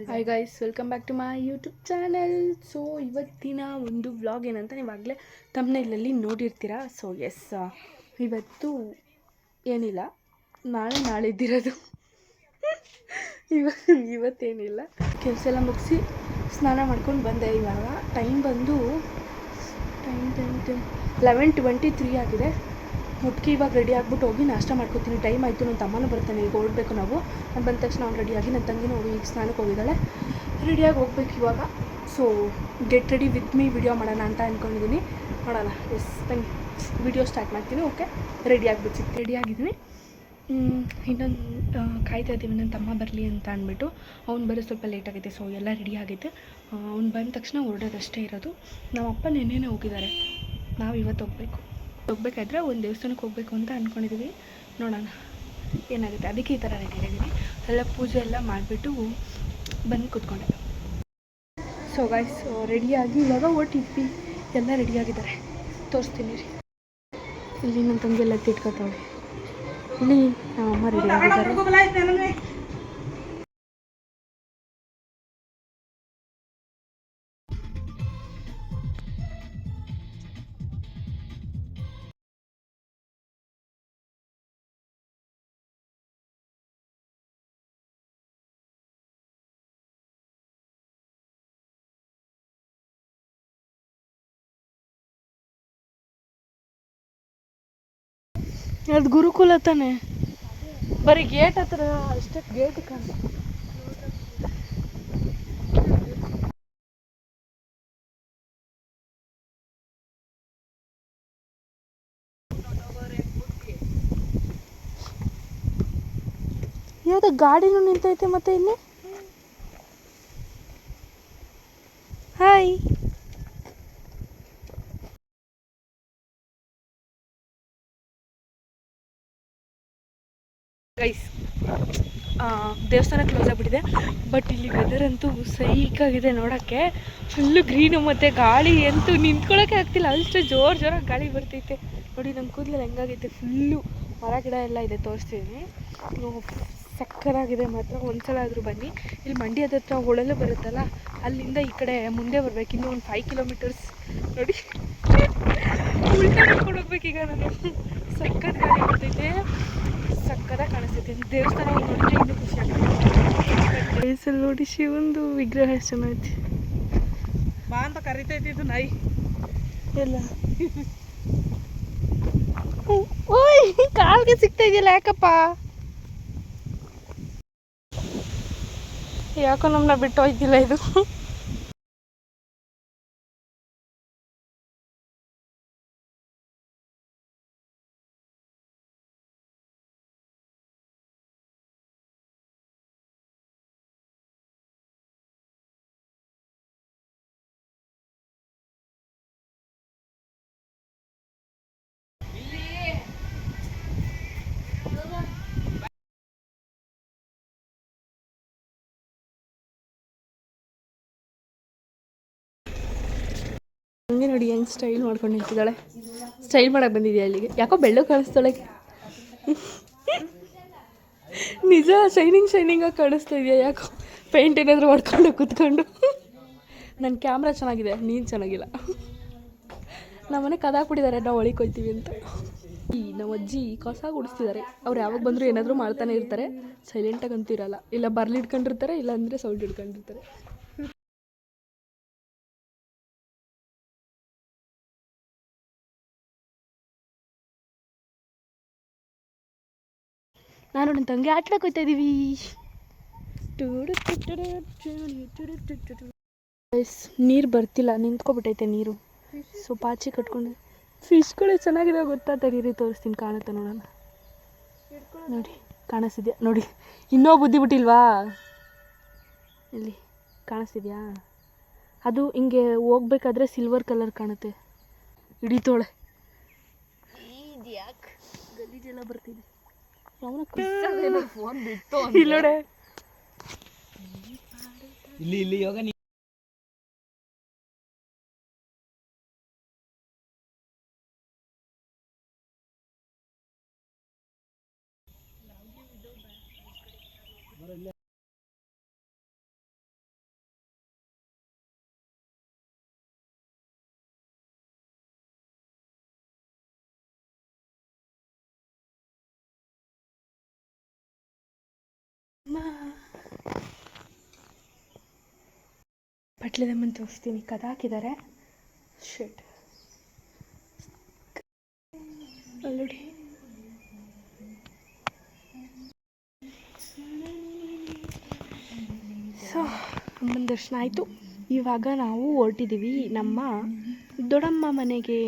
Hi guys, welcome back to my YouTube channel. So ಇವತ್ತಿನ ಒಂದು vlog ಏನಂತ ನೀವಾಗಲೇ ಥಂಬ್ನೇಲಲ್ಲಿ ನೋಡಿರ್ತೀರಾ. ಸೊ ಎಸ್, ಇವತ್ತು ಏನಿಲ್ಲ, ನಾಳಿದ್ದಿರೋದು. ಇವತ್ತೇನಿಲ್ಲ, ಕೆಲಸ ಎಲ್ಲ ಮುಗಿಸಿ ಸ್ನಾನ ಮಾಡ್ಕೊಂಡು ಬಂದೆ. ಇವಾಗ ಟೈಮ್ ಬಂದು 11:23 ಆಗಿದೆ. ಮುಟ್ಕಿ ಇವಾಗ ರೆಡಿ ಆಗ್ಬಿಟ್ಟು ಹೋಗಿ ನಾಷ್ಟ ಮಾಡ್ಕೊತೀನಿ. ಟೈಮ್ ಆಯಿತು, ನನ್ನ ತಮ್ಮನೂ ಬರ್ತಾನೆ, ಈಗ ಹೊರಡಬೇಕು ನಾವು. ನಾನು ಬಂದ ತಕ್ಷಣ ಅವ್ನು ರೆಡಿಯಾಗಿ, ನನ್ನ ತಂಗಿನೂ ಹೋಗಿ ಈಗ ಸ್ನಾನಕ್ಕೆ ಹೋಗಿದ್ದಾಳೆ, ರೆಡಿಯಾಗಿ ಹೋಗ್ಬೇಕು ಇವಾಗ. So get ready with me, video ಮಾಡೋಣ ಅಂತ ಅಂದ್ಕೊಂಡಿದ್ದೀನಿ. ನೋಡೋಣ. ಎಸ್ ಬನ್ನಿ, ವಿಡಿಯೋ ಸ್ಟಾರ್ಟ್ ಮಾಡ್ತೀನಿ. ಓಕೆ, ರೆಡಿಯಾಗಿದ್ದೀನಿ. ಇನ್ನೊಂದು ಕಾಯ್ತಾ ಇದ್ದೀವಿ ನನ್ನ ತಮ್ಮ ಬರಲಿ ಅಂತ ಅಂದ್ಬಿಟ್ಟು. ಅವ್ನು ಬರೋ ಸ್ವಲ್ಪ ಲೇಟ್ ಆಗೈತೆ. ಸೊ ಎಲ್ಲ ರೆಡಿ ಆಗೈತೆ. ಅವ್ನು ಬಂದ ತಕ್ಷಣ ಹೊರಡೋದಷ್ಟೇ ಇರೋದು. ನಮ್ಮ ಅಪ್ಪ ನೆನ್ನೆನೇ ಹೋಗಿದ್ದಾರೆ, ನಾವು ಇವತ್ತು ಹೋಗಬೇಕಾದ್ರೆ ಒಂದು ದೇವಸ್ಥಾನಕ್ಕೆ ಹೋಗಬೇಕು ಅಂತ ಅಂದ್ಕೊಂಡಿದ್ದೀವಿ. ನೋಡೋಣ ಏನಾಗುತ್ತೆ. ಅದಕ್ಕೆ ಈ ಥರ ರೆಡಿಯಾಗಿದ್ದೀನಿ. ಎಲ್ಲ ಪೂಜೆ ಎಲ್ಲ ಮಾಡಿಬಿಟ್ಟು ಬಂದು ಕೂತ್ಕೊಂಡೆ. ಸೊ ಗೈಸ್, ರೆಡಿಯಾಗಿ ಇವಾಗ ಓಟಿದ್ವಿ. ಎಲ್ಲ ರೆಡಿಯಾಗಿದ್ದಾರೆ, ತೋರಿಸ್ತೀನಿ ರೀ. ಇಲ್ಲಿ ನನ್ನ ತಂಗಿ ಎಲ್ಲ ತಿಟ್ಕೊತಾವೆ. ಇಲ್ಲಿ ನಮ್ಮ ಅಮ್ಮ ರೆಡಿಯಾಗಿದ್ದಾರೆ. ಅದು ಗುರುಕುಲ ತಾನೆ, ಬರೀ ಗೇಟ್ ಹತ್ರ ಅಷ್ಟೇ. ಗೇಟ್ ಕಾಣ ಯಾವುದೋ ಗಾಡಿನೂ ನಿಂತೈತೆ. ಮತ್ತೆ ಇಲ್ಲಿ ಹಾಯ್, ಗೈಸ್, ದೇವಸ್ಥಾನ ಕ್ಲೋಸ್ ಆಗಿಬಿಟ್ಟಿದೆ. ಬಟ್ ಇಲ್ಲಿ ವೆದರ್ ಅಂತೂ ಸೈಕಾಗಿದೆ ನೋಡೋಕ್ಕೆ. ಫುಲ್ಲು ಗ್ರೀನು, ಮತ್ತು ಗಾಳಿ ಅಂತೂ ನಿಂತ್ಕೊಳ್ಳೋಕ್ಕೆ ಆಗ್ತಿಲ್ಲ, ಅಷ್ಟು ಜೋರಾಗಿ ಗಾಳಿ ಬರ್ತೈತೆ. ನೋಡಿ ನಮ್ಮ ಕೂದಲು ಹೆಂಗಾಗೈತೆ. ಫುಲ್ಲು ಮರ ಗಿಡ ಎಲ್ಲ ಇದೆ, ತೋರಿಸ್ತೀನಿ. ಸಕ್ಕರಾಗಿದೆ ಮಾತ್ರ. ಒಂದ್ಸಲ ಆದರೂ ಬನ್ನಿ. ಇಲ್ಲಿ ಮಂಡ್ಯದ ಹತ್ರ ಹೊಳಲು ಬರುತ್ತಲ್ಲ, ಅಲ್ಲಿಂದ ಈ ಕಡೆ ಮುಂದೆ ಬರ್ಬೇಕು. ಇನ್ನೂ ಒಂದು 5 ಕಿಲೋಮೀಟರ್ಸ್. ನೋಡಿ, ಉಲ್ಟಾ ಮಾಡ್ಕೊಂಡು ಹೋಗ್ಬೇಕೀಗ ನಾನು. ಸಕ್ಕತ್ ಗಾಳಿ ಬರ್ತೈತೆ, ಸಕ್ಕದಾಗಿ ಕಾಣಿಸ್ತೈತೆ. ದೇವಸ್ಥಾನ ನೋಡಿದ್ರೆ ಇನ್ನೂ ಖುಷಿ ಆಗ್ತೈತೆ. ವಯಸ್ಸಲ್ಲಿ ನೋಡಿ ಶಿವಂದು ವಿಗ್ರಹ ಎಷ್ಟು ಚೆನ್ನಾಗೈತಿ. ಬಾ ಅಂತ ಕರಿತೈತಿ ಇದು ನಾಯಿ ಎಲ್ಲ. ಓಯ್, ಕಾಲ್ಗೆ ಸಿಗ್ತಾ ಇದೆಯಲ್ಲ, ಯಾಕಪ್ಪ? ಯಾಕೋ ನಮ್ಮನ್ನ ಬಿಟ್ಟು ಹೋಯ್ತಿಲ್ಲ ಇದು. ಹಂಗೆ ನೋಡಿ ಹೆಂಗೆ ಸ್ಟೈಲ್ ಮಾಡ್ಕೊಂಡು ನಿಂತಿದ್ದಾಳೆ. ಸ್ಟೈಲ್ ಮಾಡಕ್ಕೆ ಬಂದಿದ್ಯಾ ಅಲ್ಲಿಗೆ? ಯಾಕೋ ಬೆಳ್ಳು ಕಾಣಿಸ್ತಾಳೆ. ನಿಜ, ಶೈನಿಂಗಾಗಿ ಕಾಣಿಸ್ತಾ ಇದೆಯಾ? ಯಾಕೋ ಪೇಂಟ್ ಏನಾದರೂ ಹೊಡ್ಕೊಂಡು ಕೂತ್ಕೊಂಡು. ನನ್ನ ಕ್ಯಾಮ್ರಾ ಚೆನ್ನಾಗಿದೆ, ನೀನು ಚೆನ್ನಾಗಿಲ್ಲ. ನಮ್ಮನೆ ಕದಾಕ್ಬಿಟ್ಟಿದ್ದಾರೆ, ನಾವು ಒಳಗೆ ಹೋಗ್ತೀವಿ ಅಂತ. ನಮ್ಮ ಅಜ್ಜಿ ಕಸ ಗುಡಿಸ್ತಿದ್ದಾರೆ. ಅವ್ರು ಯಾವಾಗ ಬಂದರೂ ಏನಾದರೂ ಮಾಡ್ತಾನೆ ಇರ್ತಾರೆ, ಸೈಲೆಂಟಾಗಿ ಅಂತೂ ಇರಲ್ಲ. ಇಲ್ಲ ಬರ್ಲಿ ಇಟ್ಕೊಂಡಿರ್ತಾರೆ, ಇಲ್ಲ ಅಂದರೆ ಸೌಂಡ್ ಇಟ್ಕೊಂಡಿರ್ತಾರೆ. ನಾನು ನನ್ನ ತಂಗಿ ಆಟಾಡಕ್ಕೆ ಹೋಗ್ತಾ ಇದ್ದೀವಿ. ನೀರು ಬರ್ತಿಲ್ಲ, ನಿಂತ್ಕೊಬಿಟ್ಟೈತೆ ನೀರು. ಸೊ ಪಾಚಿ ಕಟ್ಕೊಂಡು ಫಿಶ್ಗಳು ಚೆನ್ನಾಗಿದೆ ಗೊತ್ತಾ? ತಡೀರಿ ತೋರಿಸ್ತೀನಿ, ಕಾಣುತ್ತೆ ನೋಡೋಣ. ನೋಡಿ, ಕಾಣಿಸ್ತಿದ್ಯಾ? ನೋಡಿ, ಇನ್ನೂ ಬುದ್ಧಿ ಬಿಟ್ಟಿಲ್ವಾ? ಇಲ್ಲಿ ಕಾಣಿಸ್ತಿದ್ಯಾ? ಅದು ಹಿಂಗೆ ಹೋಗ್ಬೇಕಾದ್ರೆ ಸಿಲ್ವರ್ ಕಲರ್ ಕಾಣುತ್ತೆ. ಹಿಡಿತೋಳೆ. ಗಲೀಜೆಲ್ಲ ಬರ್ತಿದೆ. ಫೋನ್ ಬಿಟ್ಟು ಇಲ್ಲಿ ಯೋಗ ಪಟ್ಲದಮ್ಮನ ತೋರಿಸ್ತೀನಿ, ಕದಾಕಿದ್ದಾರೆ. ಶೆಟ್ ನೋಡಿ. ಸೊ ಅಮ್ಮನ ದರ್ಶನ ಆಯಿತು. ಇವಾಗ ನಾವು ಹೊರಟಿದ್ದೀವಿ ನಮ್ಮ ದೊಡ್ಡಮ್ಮ ಮನೆಗೆ.